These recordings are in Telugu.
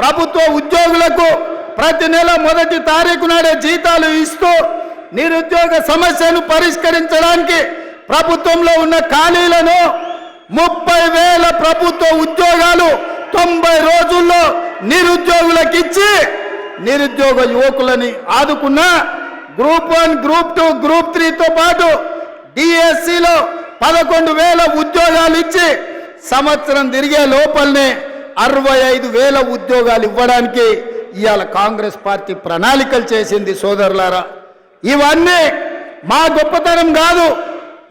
ప్రభుత్వ ఉద్యోగులకు ప్రతి నెల మొదటి తారీఖు నాడే జీతాలు ఇస్తూ నిరుద్యోగ సమస్యను పరిష్కరించడానికి ప్రభుత్వంలో ఉన్న ఖాళీలను 30,000 ప్రభుత్వ ఉద్యోగాలు 90 రోజుల్లో నిరుద్యోగులకు ఇచ్చి నిరుద్యోగ యువకులని ఆదుకున్న గ్రూప్ 1, గ్రూప్ 2, గ్రూప్ 3తో పాటు డిఎస్సిలో 11,000 ఉద్యోగాలు ఇచ్చి సంవత్సరం తిరిగే లోపలనే 65,000 ఉద్యోగాలు ఇవ్వడానికి ఇవాళ కాంగ్రెస్ పార్టీ ప్రణాళికలు చేసింది సోదరులారా. ఇవన్నీ మా గొప్పతనం కాదు,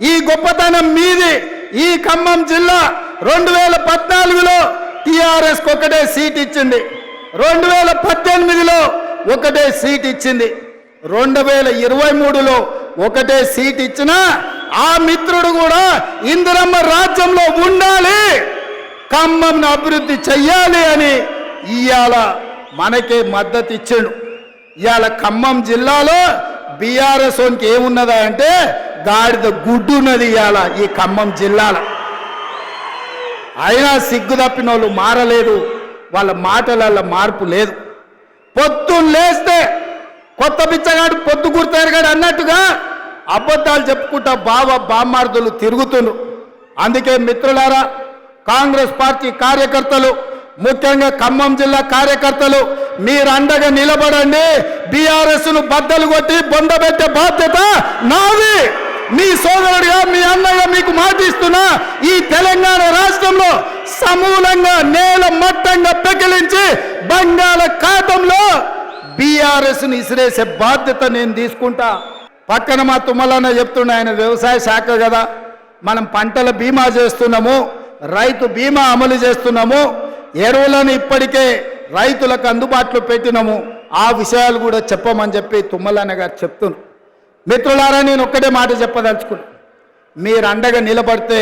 ఈ గొప్పతనం మీది. ఈ ఖమ్మం జిల్లా 2014లో టిఆర్ఎస్కి ఒకటే సీట్ ఇచ్చింది, 2018లో ఒకటే సీట్ ఇచ్చింది, 2023లో ఒకటే సీట్ ఇచ్చినా ఆ మిత్రుడు కూడా ఇందిరమ్మ రాజ్యంలో ఉండాలి, ఖమ్మంను అభివృద్ధి చెయ్యాలి అని ఇవాళ మనకే మద్దతు ఇచ్చాడు. ఇవాళ ఖమ్మం జిల్లాలో బీఆర్ఎస్ ఓన్కి ఏమున్నదా అంటే గాడిద గుడ్డు ఉన్నది ఇవాళ ఈ ఖమ్మం జిల్లాలో. అయినా సిగ్గు తప్పిన వాళ్ళు మారలేదు, వాళ్ళ మాటలలో మార్పు లేదు. పొద్దున్న లేస్తే కొత్త బిచ్చగాడు పొద్దు గుర్తెరగాడు అన్నట్టుగా అబద్ధాలు చెప్పుకుంటా బామ్మార్దులు తిరుగుతున్నారు. అందుకే మిత్రులారా, కాంగ్రెస్ పార్టీ కార్యకర్తలు, ముఖ్యంగా ఖమ్మం జిల్లా కార్యకర్తలు మీరు అండగా నిలబడండి. బీఆర్ఎస్ను బద్దలు కొట్టి బొందబెట్టే బాధ్యత నాది. మీ సోదరుడిగా, మీ అన్నగా మీకు మాటిస్తున్నా, ఈ తెలంగాణ రాష్ట్రంలో సమూలంగా నేల మట్టంగా పెకిలించి బంగాళాఖాతంలో బీఆర్ఎస్ను ఇసిరేసే బాధ్యత నేను తీసుకుంటా. పక్కన మా తుమ్మలన్న చెప్తున్నా, ఆయన వ్యవసాయ శాఖ కదా, మనం పంటల బీమా చేస్తున్నాము, రైతు బీమా అమలు చేస్తున్నాము, ఎరువులను ఇప్పటికే రైతులకు అందుబాటులో పెట్టినాము, ఆ విషయాలు కూడా చెప్పమని చెప్పి తుమ్మలన్న గారు చెప్తున్నారు. మిత్రులారా, నేను ఒక్కటే మాట చెప్పదలుచుకున్నా, మీరు అండగా నిలబడితే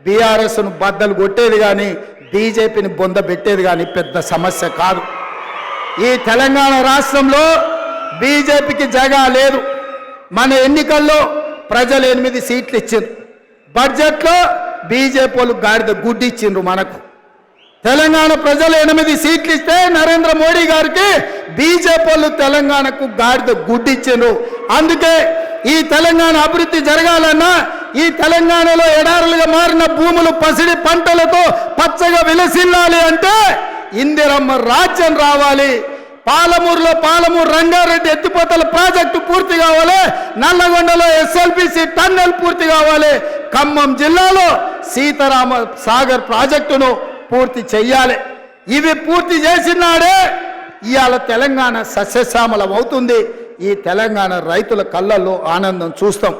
బీఆర్ఎస్ను బద్దలు కొట్టేది కానీ బీజేపీని బొంద పెట్టేది కానీ పెద్ద సమస్య కాదు. ఈ తెలంగాణ రాష్ట్రంలో బీజేపీకి జగా లేదు. మన ఎన్నికల్లో ప్రజలు 8 సీట్లు ఇచ్చిండ్రు, బడ్జెట్లో బీజేపీ వాళ్ళు గాడిద గుడ్డి ఇచ్చిండ్రు. మనకు తెలంగాణ ప్రజలు 8 సీట్లు ఇస్తే నరేంద్ర మోడీ గారికి బీజేపీ వాళ్ళు తెలంగాణకు గాడిద గుడ్డి ఇచ్చిండ్రు. అందుకే ఈ తెలంగాణ అభివృద్ధి జరగాలన్నా, ఈ తెలంగాణలో ఎడారులుగా మారిన భూములు పసిడి పంటలతో పచ్చగా విలసిల్లాలి అంటే ఇందిరమ్మ రాజ్యం రావాలి. పాలమూరులో పాలమూరు రంగారెడ్డి ఎత్తిపోతల ప్రాజెక్టు పూర్తి కావాలి, నల్లగొండలో ఎస్ఎల్బిసి టన్నెల్ పూర్తి కావాలి, ఖమ్మం జిల్లాలో సీతారామ సాగర్ ప్రాజెక్టును పూర్తి చెయ్యాలి. ఇవి పూర్తి చేసినాడే ఇవాళ తెలంగాణ సస్యశ్యామలం అవుతుంది. ఈ తెలంగాణ రైతుల కళ్ళల్లో ఆనందం చూస్తాం.